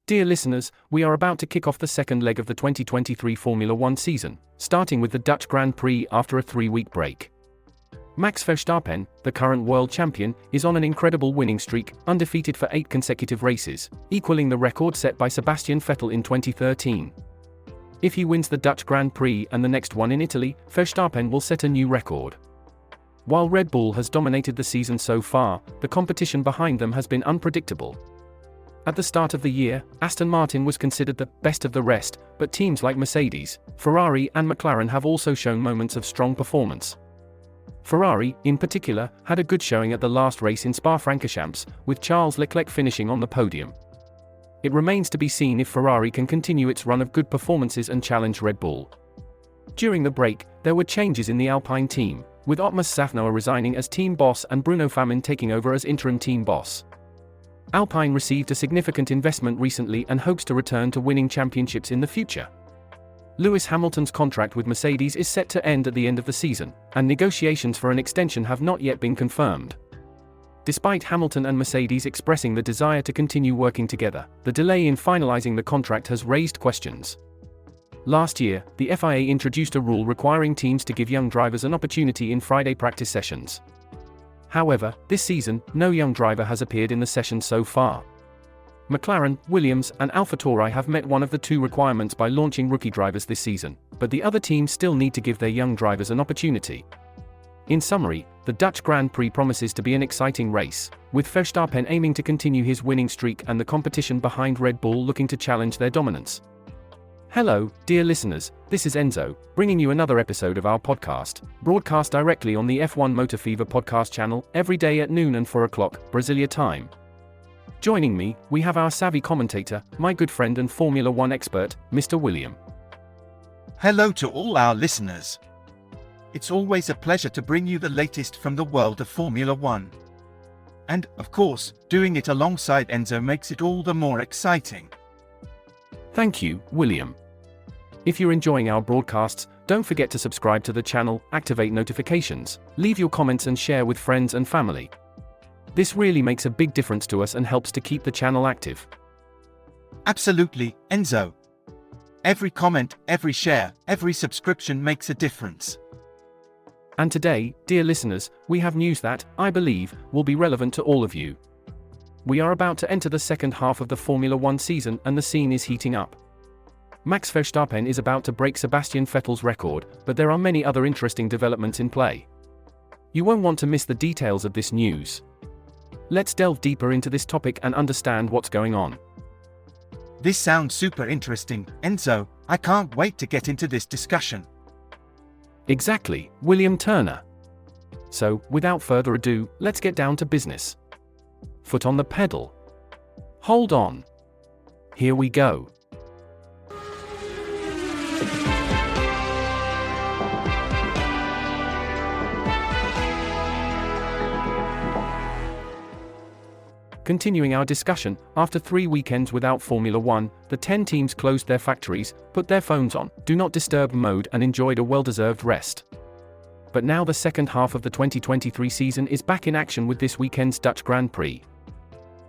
Dear listeners, we are about to kick off the second leg of the 2023 Formula One season, starting with the Dutch Grand Prix after a 3-week break. Max Verstappen, the current world champion, is on an incredible winning streak, undefeated for 8 consecutive races, equaling the record set by Sebastian Vettel in 2013. If he wins the Dutch Grand Prix and the next one in Italy, Verstappen will set a new record. While Red Bull has dominated the season so far, the competition behind them has been unpredictable. At the start of the year, Aston Martin was considered the best of the rest, but teams like Mercedes, Ferrari and McLaren have also shown moments of strong performance. Ferrari, in particular, had a good showing at the last race in Spa-Francorchamps, with Charles Leclerc finishing on the podium. It remains to be seen if Ferrari can continue its run of good performances and challenge Red Bull. During the break, there were changes in the Alpine team, with Otmar Szafnauer resigning as team boss and Bruno Famin taking over as interim team boss. Alpine received a significant investment recently and hopes to return to winning championships in the future. Lewis Hamilton's contract with Mercedes is set to end at the end of the season, and negotiations for an extension have not yet been confirmed. Despite Hamilton and Mercedes expressing the desire to continue working together, the delay in finalizing the contract has raised questions. Last year, the FIA introduced a rule requiring teams to give young drivers an opportunity in Friday practice sessions. However, this season, no young driver has appeared in the session so far. McLaren, Williams, and AlphaTauri have met one of the two requirements by launching rookie drivers this season, but the other teams still need to give their young drivers an opportunity. In summary, the Dutch Grand Prix promises to be an exciting race, with Verstappen aiming to continue his winning streak and the competition behind Red Bull looking to challenge their dominance. Hello, dear listeners, this is Enzo, bringing you another episode of our podcast, broadcast directly on the F1 Motor Fever podcast channel, every day at noon and 4 o'clock, Brasilia time. Joining me, we have our savvy commentator, my good friend and Formula One expert, Mr. William. Hello to all our listeners. It's always a pleasure to bring you the latest from the world of Formula One. And, of course, doing it alongside Enzo makes it all the more exciting. Thank you, William. If you're enjoying our broadcasts, don't forget to subscribe to the channel, activate notifications, leave your comments and share with friends and family. This really makes a big difference to us and helps to keep the channel active. Absolutely, Enzo. Every comment, every share, every subscription makes a difference. And today, dear listeners, we have news that, I believe, will be relevant to all of you. We are about to enter the second half of the Formula One season and the scene is heating up. Max Verstappen is about to break Sebastian Vettel's record, but there are many other interesting developments in play. You won't want to miss the details of this news. Let's delve deeper into this topic and understand what's going on. This sounds super interesting, Enzo. I can't wait to get into this discussion. Exactly, William Turner. So, without further ado, let's get down to business. Foot on the pedal. Hold on. Here we go. Continuing our discussion, after 3 weekends without Formula One, the 10 teams closed their factories, put their phones on Do Not Disturb mode and enjoyed a well-deserved rest. But now the second half of the 2023 season is back in action with this weekend's Dutch Grand Prix.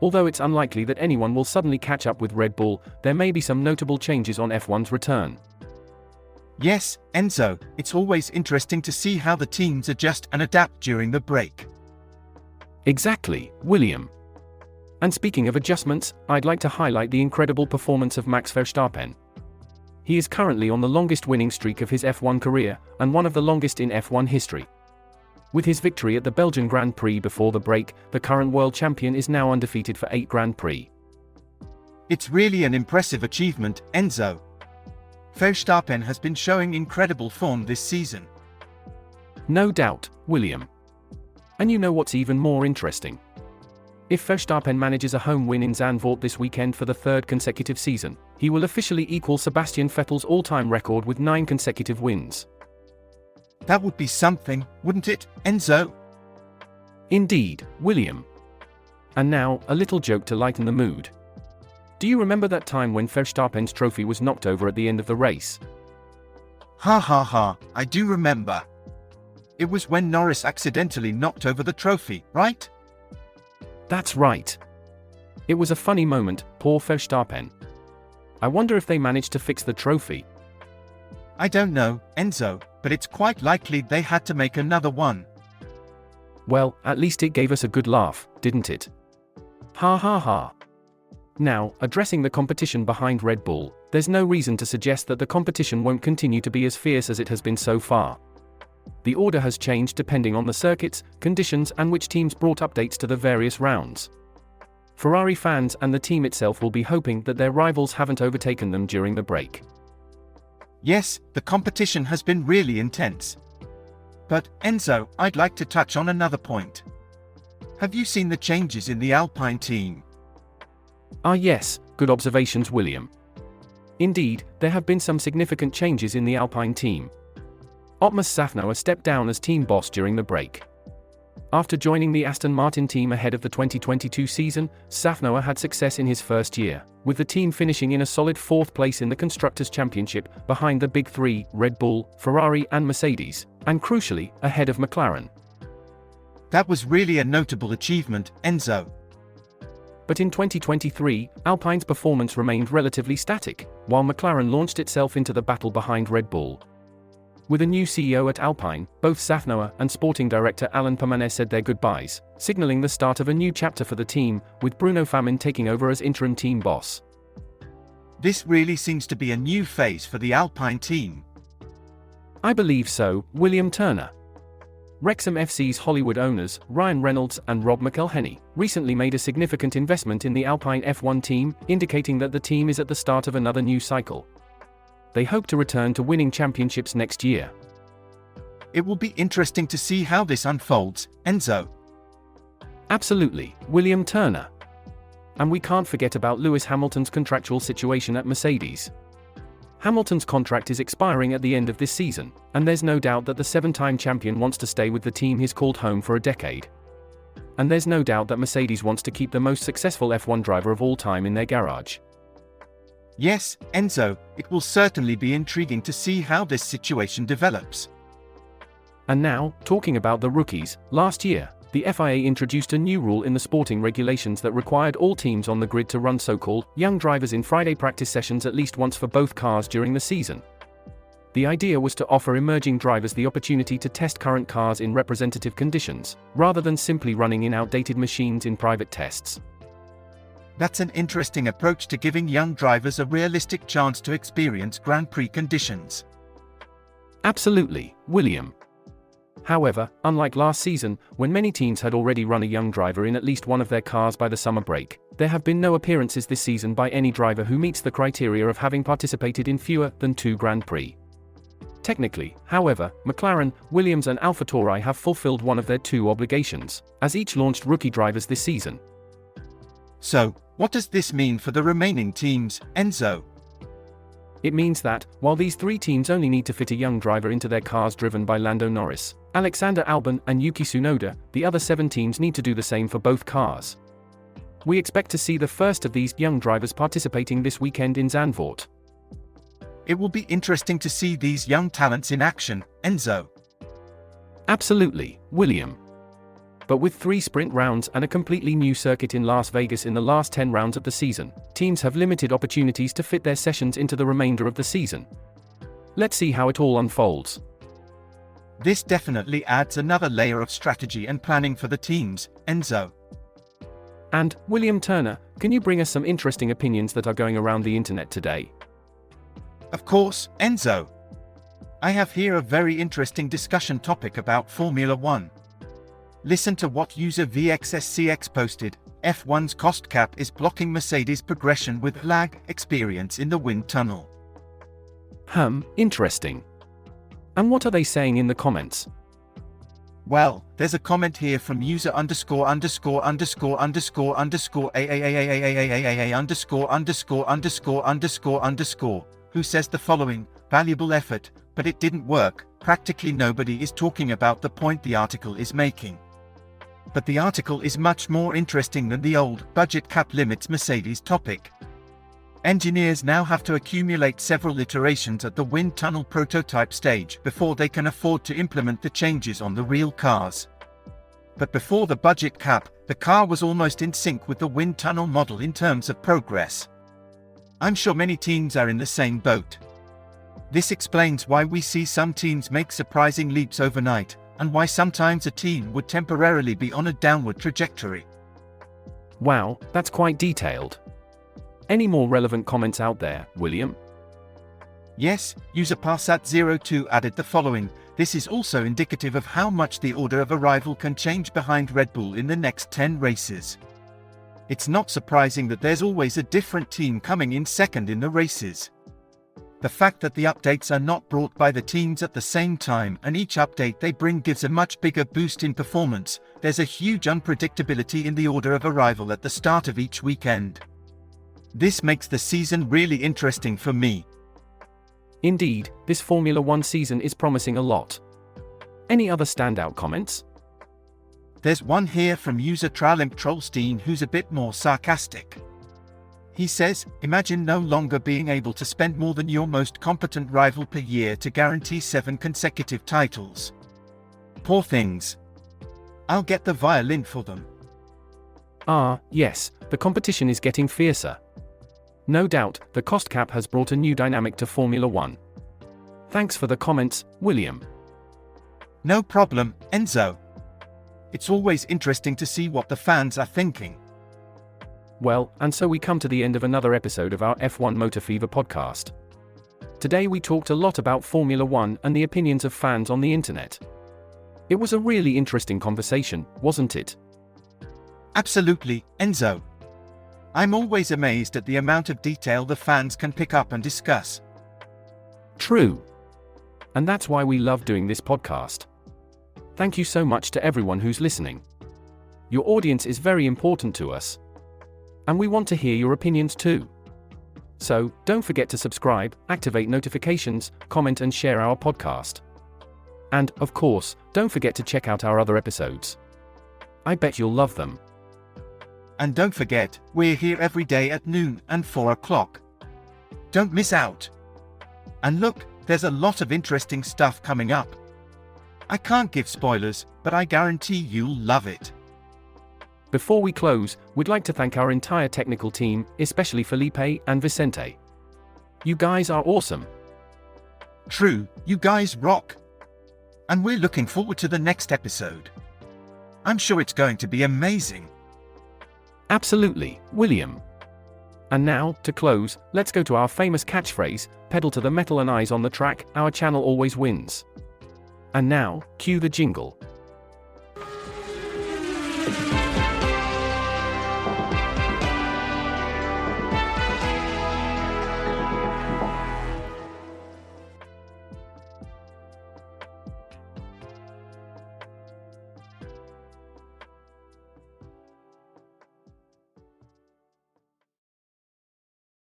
Although it's unlikely that anyone will suddenly catch up with Red Bull, there may be some notable changes on F1's return. Yes, Enzo, it's always interesting to see how the teams adjust and adapt during the break. Exactly, William. And speaking of adjustments, I'd like to highlight the incredible performance of Max Verstappen. He is currently on the longest winning streak of his F1 career, and one of the longest in F1 history. With his victory at the Belgian Grand Prix before the break, the current world champion is now undefeated for 8 Grand Prix. It's really an impressive achievement, Enzo. Verstappen has been showing incredible form this season. No doubt, William. And you know what's even more interesting? If Verstappen manages a home win in Zandvoort this weekend for the 3rd consecutive season, he will officially equal Sebastian Vettel's all-time record with 9 consecutive wins. That would be something, wouldn't it, Enzo? Indeed, William. And now, a little joke to lighten the mood. Do you remember that time when Verstappen's trophy was knocked over at the end of the race? Ha ha ha, I do remember. It was when Norris accidentally knocked over the trophy, right? That's right. It was a funny moment, poor Verstappen. I wonder if they managed to fix the trophy. I don't know, Enzo, but it's quite likely they had to make another one. Well, at least it gave us a good laugh, didn't it? Ha ha ha. Now, addressing the competition behind Red Bull, there's no reason to suggest that the competition won't continue to be as fierce as it has been so far. The order has changed depending on the circuits, conditions, and which teams brought updates to the various rounds. Ferrari fans and the team itself will be hoping that their rivals haven't overtaken them during the break. Yes, the competition has been really intense. But, Enzo, I'd like to touch on another point. Have you seen the changes in the Alpine team? Ah yes, good observations, William. Indeed, there have been some significant changes in the Alpine team. Otmar Szafnauer stepped down as team boss during the break. After joining the Aston Martin team ahead of the 2022 season, Szafnauer had success in his first year, with the team finishing in a solid 4th place in the Constructors' Championship, behind the Big Three, Red Bull, Ferrari and Mercedes, and crucially, ahead of McLaren. That was really a notable achievement, Enzo. But in 2023, Alpine's performance remained relatively static, while McLaren launched itself into the battle behind Red Bull. With a new CEO at Alpine, both Szafnauer and sporting director Alain Permanet said their goodbyes, signaling the start of a new chapter for the team, with Bruno Famin taking over as interim team boss. This really seems to be a new phase for the Alpine team. I believe so, William Turner. Wrexham FC's Hollywood owners, Ryan Reynolds and Rob McElhenney, recently made a significant investment in the Alpine F1 team, indicating that the team is at the start of another new cycle. They hope to return to winning championships next year. It will be interesting to see how this unfolds, Enzo. Absolutely, William Turner. And we can't forget about Lewis Hamilton's contractual situation at Mercedes. Hamilton's contract is expiring at the end of this season, and there's no doubt that the 7-time champion wants to stay with the team he's called home for a decade. And there's no doubt that Mercedes wants to keep the most successful F1 driver of all time in their garage. Yes, Enzo, it will certainly be intriguing to see how this situation develops. And now, talking about the rookies, last year, the FIA introduced a new rule in the sporting regulations that required all teams on the grid to run so-called young drivers in Friday practice sessions at least once for both cars during the season. The idea was to offer emerging drivers the opportunity to test current cars in representative conditions, rather than simply running in outdated machines in private tests. That's an interesting approach to giving young drivers a realistic chance to experience Grand Prix conditions. Absolutely, William. However, unlike last season, when many teams had already run a young driver in at least one of their cars by the summer break, there have been no appearances this season by any driver who meets the criteria of having participated in fewer than 2 Grand Prix. Technically, however, McLaren, Williams and AlphaTauri have fulfilled one of their 2 obligations, as each launched rookie drivers this season. So, what does this mean for the remaining teams, Enzo? It means that, while these 3 teams only need to fit a young driver into their cars driven by Lando Norris, Alexander Albon and Yuki Tsunoda, the other 7 teams need to do the same for both cars. We expect to see the first of these young drivers participating this weekend in Zandvoort. It will be interesting to see these young talents in action, Enzo. Absolutely, William. But with 3 sprint rounds and a completely new circuit in Las Vegas in the last 10 rounds of the season, teams have limited opportunities to fit their sessions into the remainder of the season. Let's see how it all unfolds. This definitely adds another layer of strategy and planning for the teams, Enzo. And, William Turner, can you bring us some interesting opinions that are going around the internet today? Of course, Enzo. I have here a very interesting discussion topic about Formula 1. Listen to what user VXSCX posted. F1's cost cap is blocking Mercedes' progression with lag experience in the wind tunnel. Interesting. And what are they saying in the comments? Well, there's a comment here from user underscore underscore underscore underscore underscore AAAAAAAAA underscore underscore underscore underscore underscore, who says the following: valuable effort, but it didn't work. Practically nobody is talking about the point the article is making. But the article is much more interesting than the old budget cap limits Mercedes topic. Engineers now have to accumulate several iterations at the wind tunnel prototype stage before they can afford to implement the changes on the real cars. but before the budget cap, the car was almost in sync with the wind tunnel model in terms of progress. I'm sure many teams are in the same boat. This explains why we see some teams make surprising leaps overnight, and why sometimes a team would temporarily be on a downward trajectory. Wow, that's quite detailed. Any more relevant comments out there, William? Yes, user Passat02 added the following: this is also indicative of how much the order of arrival can change behind Red Bull in the next 10 races. It's not surprising that there's always a different team coming in second in the races. The fact that the updates are not brought by the teams at the same time and each update they bring gives a much bigger boost in performance. There's a huge unpredictability in the order of arrival at the start of each weekend. This makes the season really interesting for me. Indeed, this Formula One season is promising a lot. Any other standout comments? There's one here from user Tralimp Trollstein who's a bit more sarcastic. He says, imagine no longer being able to spend more than your most competent rival per year to guarantee 7 consecutive titles. Poor things. I'll get the violin for them. Ah, yes, the competition is getting fiercer. No doubt, the cost cap has brought a new dynamic to Formula One. Thanks for the comments, William. No problem, Enzo. It's always interesting to see what the fans are thinking. Well, and so we come to the end of another episode of our F1 Motor Fever podcast. Today we talked a lot about Formula One and the opinions of fans on the internet. It was a really interesting conversation, wasn't it? Absolutely, Enzo. I'm always amazed at the amount of detail the fans can pick up and discuss. True. And that's why we love doing this podcast. Thank you so much to everyone who's listening. Your audience is very important to us. And we want to hear your opinions too. So, don't forget to subscribe, activate notifications, comment and share our podcast. And, of course, don't forget to check out our other episodes. I bet you'll love them. And don't forget, we're here every day at noon and 4 o'clock. Don't miss out. And look, there's a lot of interesting stuff coming up. I can't give spoilers, but I guarantee you'll love it. Before we close, we'd like to thank our entire technical team, especially Felipe and Vicente. You guys are awesome. True, you guys rock. And we're looking forward to the next episode. I'm sure it's going to be amazing. Absolutely, William. And now, to close, let's go to our famous catchphrase, pedal to the metal and eyes on the track, our channel always wins. And now, cue the jingle.